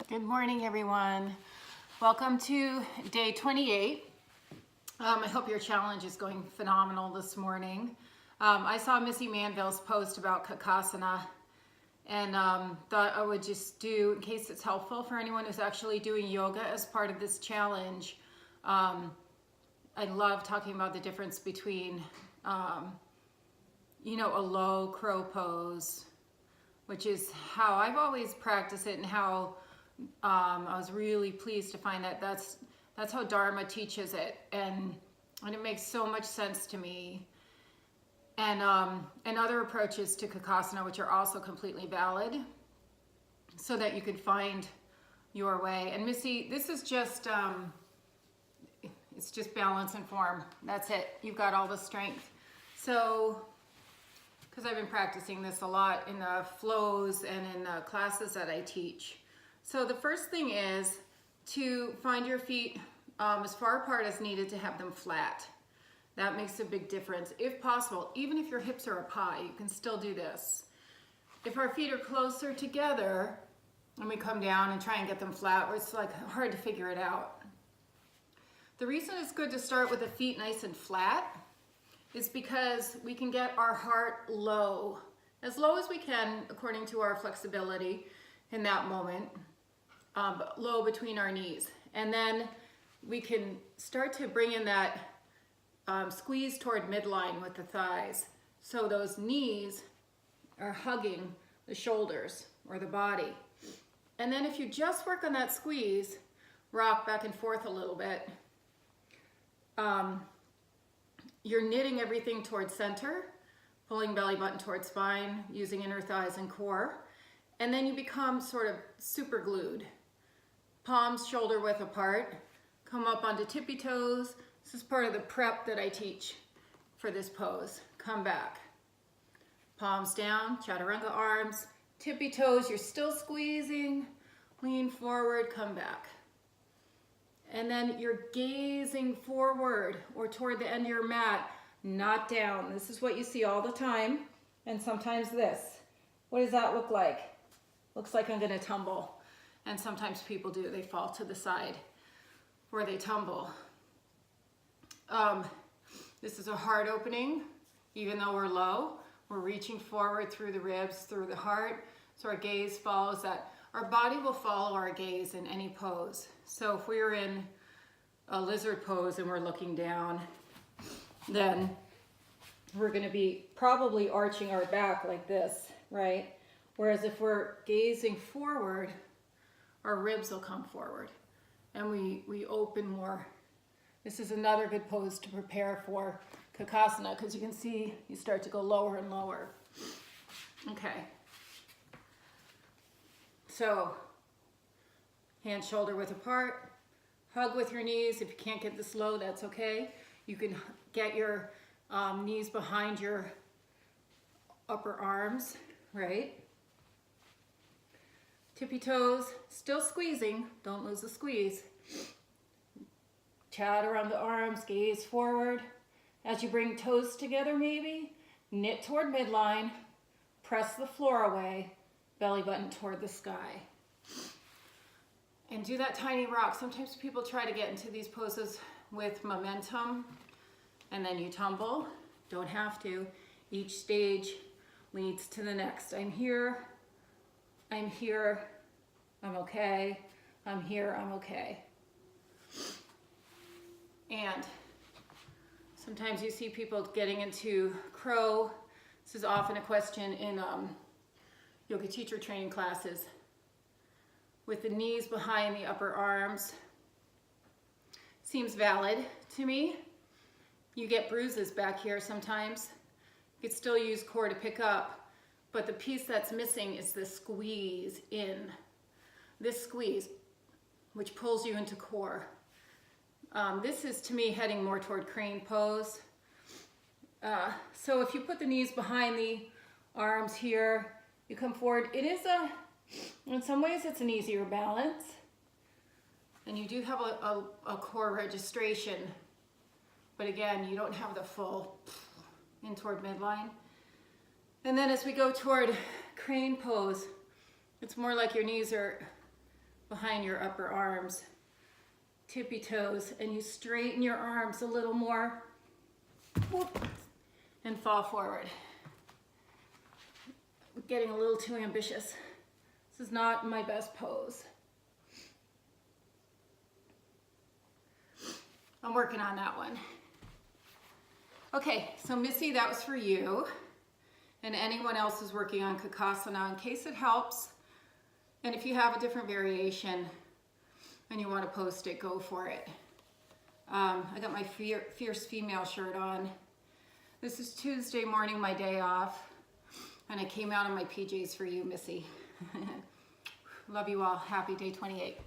Good morning, everyone. Welcome to day 28. I hope your challenge is going phenomenal this morning. I saw Missy Manville's post about Kakasana and thought I would just do, in case it's helpful for anyone who's actually doing yoga as part of this challenge. I love talking about the difference between, a low crow pose, which is how I've always practiced it and how I was really pleased to find that that's how Dharma teaches it, and it makes so much sense to me. And other approaches to Kakasana, which are also completely valid, so that you can find your way. And Missy, this is just it's just balance and form. That's it. You've got all the strength. So, because I've been practicing this a lot in the flows and in the classes that I teach. So the first thing is to find your feet as far apart as needed to have them flat. That makes a big difference. If possible, even if your hips are up high, you can still do this. If our feet are closer together and we come down and try and get them flat, where it's like hard to figure it out. The reason it's good to start with the feet nice and flat is because we can get our heart low as we can according to our flexibility in that moment. Low between our knees, and then we can start to bring in that squeeze toward midline with the thighs, so those knees are hugging the shoulders or the body. And then if you just work on that squeeze, rock back and forth a little bit, you're knitting everything towards center, pulling belly button towards spine, using inner thighs and core, and then you become sort of super glued. Palms shoulder width apart, come up onto tippy toes. This is part of the prep that I teach for this pose. Come back. Palms down, chaturanga arms, tippy toes, you're still squeezing, lean forward, come back. And then you're gazing forward or toward the end of your mat, not down. This is what you see all the time, and sometimes this. What does that look like? Looks like I'm gonna tumble. And sometimes people do, they fall to the side or they tumble. This is a heart opening. Even though we're low, we're reaching forward through the ribs, through the heart. So our gaze follows that. Our body will follow our gaze in any pose. So if we're in a lizard pose and we're looking down, then we're gonna be probably arching our back like this, right? Whereas if we're gazing forward, our ribs will come forward and we open more. This is another good pose to prepare for Kakasana, because you can see you start to go lower and lower. Okay. So, hands shoulder width apart, hug with your knees. If you can't get this low, that's okay. You can get your knees behind your upper arms, right? Tippy toes, still squeezing, don't lose the squeeze. Chaturanga arms, gaze forward. As you bring toes together maybe, knit toward midline, press the floor away, belly button toward the sky. And do that tiny rock. Sometimes people try to get into these poses with momentum and then you tumble. Don't have to. Each stage leads to the next. I'm here, I'm okay, I'm here, I'm okay. And sometimes you see people getting into crow. This is often a question in yoga teacher training classes. With the knees behind the upper arms. Seems valid to me. You get bruises back here sometimes. You could still use core to pick up. But the piece that's missing is the squeeze in. This squeeze, which pulls you into core. This is, to me, heading more toward crane pose. So if you put the knees behind the arms here, you come forward. It is in some ways, it's an easier balance. And you do have a core registration. But again, you don't have the full in toward midline. And then as we go toward crane pose, it's more like your knees are behind your upper arms, tippy toes, and you straighten your arms a little more. Whoop, and fall forward. I'm getting a little too ambitious. This is not my best pose. I'm working on that one. Okay, so Missy, that was for you. And anyone else who's working on Kakasana, in case it helps. And if you have a different variation and you want to post it, go for it. I got my Fierce Female shirt on. This is Tuesday morning, my day off. And I came out in my PJs for you, Missy. Love you all. Happy day 28.